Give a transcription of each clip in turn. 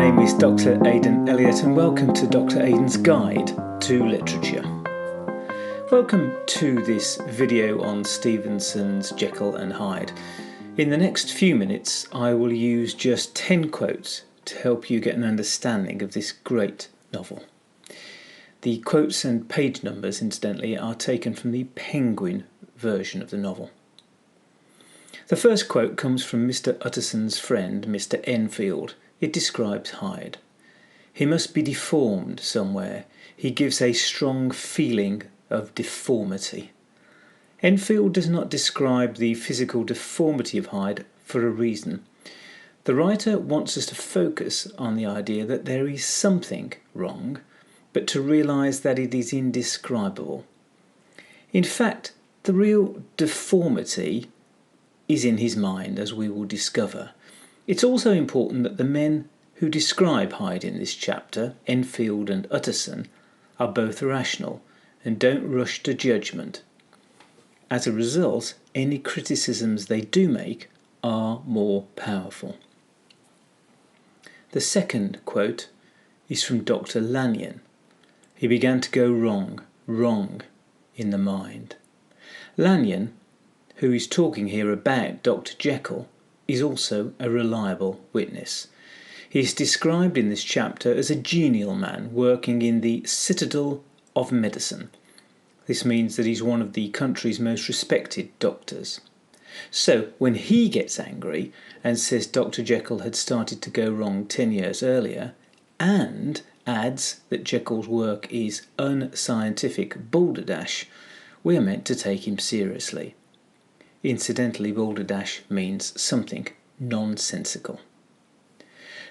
name is Dr. Aidan Elliott and welcome to Dr. Aidan's Guide to Literature. Welcome to this video on Stevenson's Jekyll and Hyde. In the next few minutes I will use just 10 quotes to help you get an understanding of this great novel. The quotes and page numbers, incidentally, are taken from the Penguin version of the novel. The first quote comes from Mr. Utterson's friend, Mr. Enfield. It describes Hyde. He must be deformed somewhere. He gives a strong feeling of deformity. Enfield does not describe the physical deformity of Hyde for a reason. The writer wants us to focus on the idea that there is something wrong, but to realise that it is indescribable. In fact, the real deformity is in his mind, as we will discover. It's also important that the men who describe Hyde in this chapter, Enfield and Utterson, are both rational and don't rush to judgment. As a result, any criticisms they do make are more powerful. The second quote is from Dr. Lanyon. He began to go wrong in the mind. Lanyon, who is talking here about Dr. Jekyll, is also a reliable witness. He is described in this chapter as a genial man working in the citadel of medicine. This means that he's one of the country's most respected doctors. So when he gets angry and says Dr. Jekyll had started to go wrong 10 years earlier, and adds that Jekyll's work is unscientific balderdash, we are meant to take him seriously. Incidentally, balderdash means something nonsensical.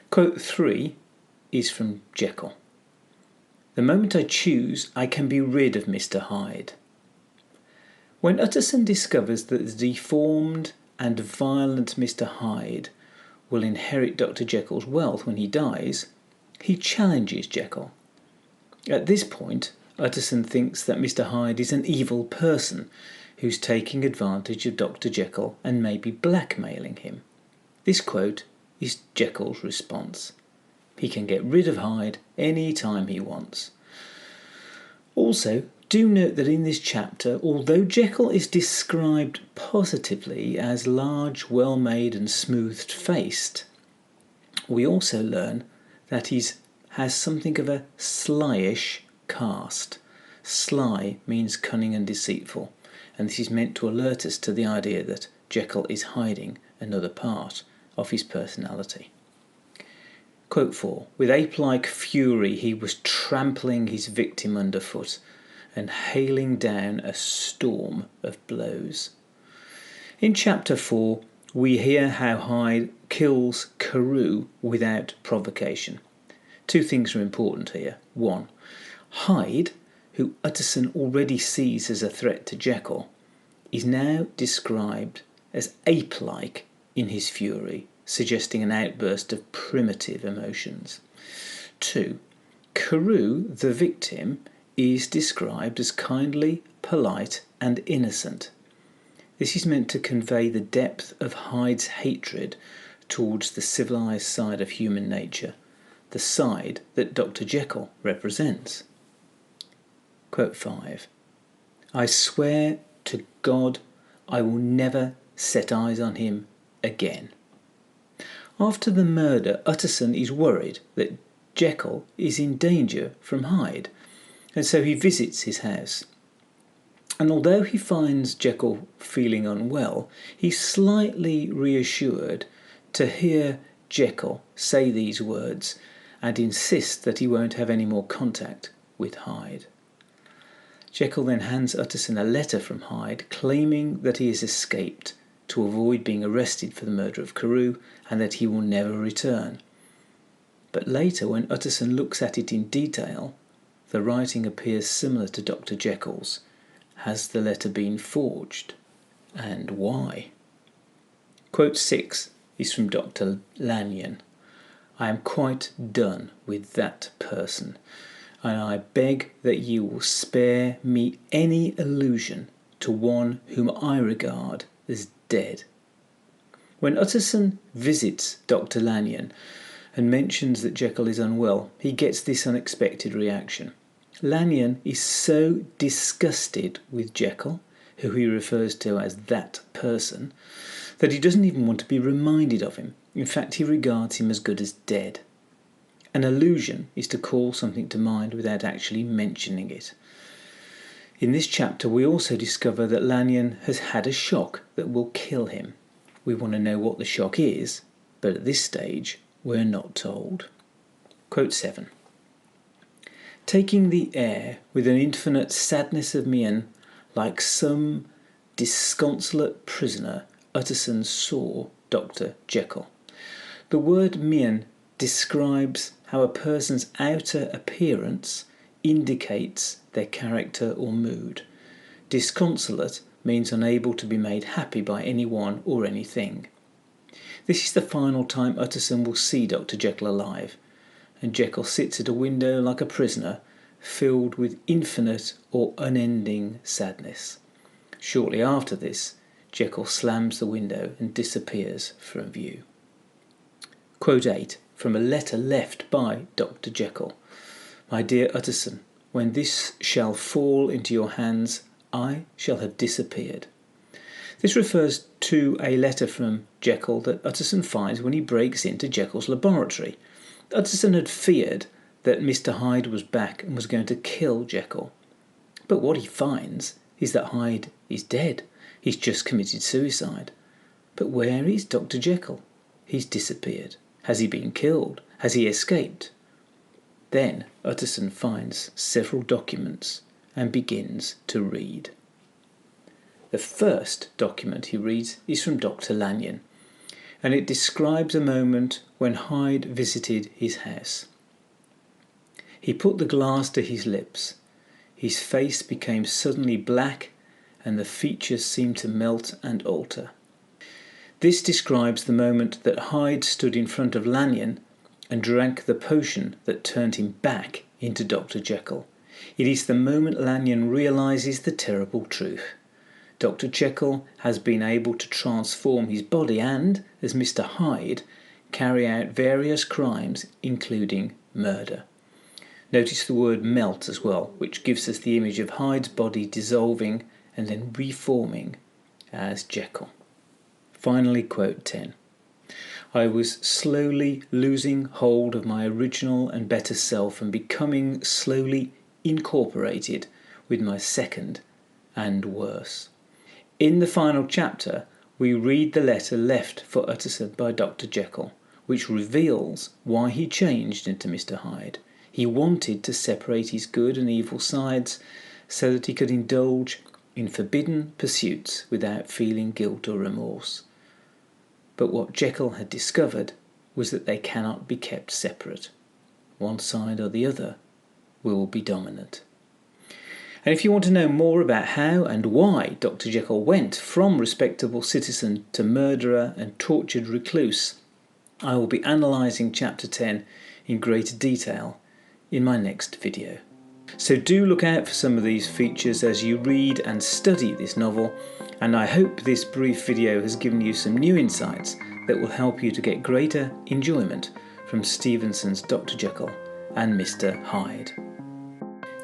Quote 3 is from Jekyll. The moment I choose, I can be rid of Mr. Hyde. When Utterson discovers that the deformed and violent Mr. Hyde will inherit Dr. Jekyll's wealth when he dies, he challenges Jekyll. At this point, Utterson thinks that Mr. Hyde is an evil person who's taking advantage of Dr. Jekyll and maybe blackmailing him. This quote is Jekyll's response. He can get rid of Hyde any time he wants. Also, do note that in this chapter, although Jekyll is described positively as large, well-made and smoothed-faced, we also learn that he has something of a slyish cast. Sly means cunning and deceitful, and this is meant to alert us to the idea that Jekyll is hiding another part of his personality. Quote 4. With ape-like fury he was trampling his victim underfoot and hailing down a storm of blows. In chapter 4 we hear how Hyde kills Carew without provocation. Two things are important here. One, Hyde, who Utterson already sees as a threat to Jekyll, is now described as ape-like in his fury, suggesting an outburst of primitive emotions. 2. Carew, the victim, is described as kindly, polite and innocent. This is meant to convey the depth of Hyde's hatred towards the civilised side of human nature, the side that Dr. Jekyll represents. Quote 5. I swear to God I will never set eyes on him again. After the murder, Utterson is worried that Jekyll is in danger from Hyde, and so he visits his house. And although he finds Jekyll feeling unwell, he's slightly reassured to hear Jekyll say these words and insist that he won't have any more contact with Hyde. Jekyll then hands Utterson a letter from Hyde claiming that he has escaped to avoid being arrested for the murder of Carew and that he will never return. But later, when Utterson looks at it in detail, the writing appears similar to Dr. Jekyll's. Has the letter been forged? And why? Quote 6 is from Dr. Lanyon. I am quite done with that person, and I beg that you will spare me any allusion to one whom I regard as dead. When Utterson visits Dr. Lanyon and mentions that Jekyll is unwell, he gets this unexpected reaction. Lanyon is so disgusted with Jekyll, who he refers to as that person, that he doesn't even want to be reminded of him. In fact, he regards him as good as dead. An allusion is to call something to mind without actually mentioning it. In this chapter, we also discover that Lanyon has had a shock that will kill him. We want to know what the shock is, but at this stage, we're not told. Quote 7. Taking the air with an infinite sadness of mien, like some disconsolate prisoner, Utterson saw Dr. Jekyll. The word mien describes how a person's outer appearance indicates their character or mood. Disconsolate means unable to be made happy by anyone or anything. This is the final time Utterson will see Dr. Jekyll alive, and Jekyll sits at a window like a prisoner, filled with infinite or unending sadness. Shortly after this, Jekyll slams the window and disappears from view. Quote 8, from a letter left by Dr. Jekyll. My dear Utterson, when this shall fall into your hands, I shall have disappeared. This refers to a letter from Jekyll that Utterson finds when he breaks into Jekyll's laboratory. Utterson had feared that Mr. Hyde was back and was going to kill Jekyll. But what he finds is that Hyde is dead. He's just committed suicide. But where is Dr. Jekyll? He's disappeared. Has he been killed? Has he escaped? Then Utterson finds several documents and begins to read. The first document he reads is from Dr. Lanyon, and it describes a moment when Hyde visited his house. He put the glass to his lips. His face became suddenly black, and the features seemed to melt and alter. This describes the moment that Hyde stood in front of Lanyon and drank the potion that turned him back into Dr. Jekyll. It is the moment Lanyon realises the terrible truth. Dr. Jekyll has been able to transform his body and, as Mr. Hyde, carry out various crimes, including murder. Notice the word melt as well, which gives us the image of Hyde's body dissolving and then reforming as Jekyll. Finally, quote 10. I was slowly losing hold of my original and better self and becoming slowly incorporated with my second and worse. In the final chapter, we read the letter left for Utterson by Dr. Jekyll, which reveals why he changed into Mr. Hyde. He wanted to separate his good and evil sides so that he could indulge in forbidden pursuits without feeling guilt or remorse. But what Jekyll had discovered was that they cannot be kept separate. One side or the other will be dominant. And if you want to know more about how and why Dr. Jekyll went from respectable citizen to murderer and tortured recluse, I will be analysing chapter 10 in greater detail in my next video. So do look out for some of these features as you read and study this novel, and I hope this brief video has given you some new insights that will help you to get greater enjoyment from Stevenson's Dr. Jekyll and Mr. Hyde.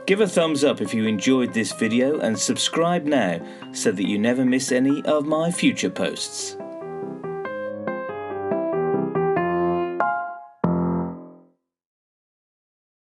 Give a thumbs up if you enjoyed this video and subscribe now so that you never miss any of my future posts.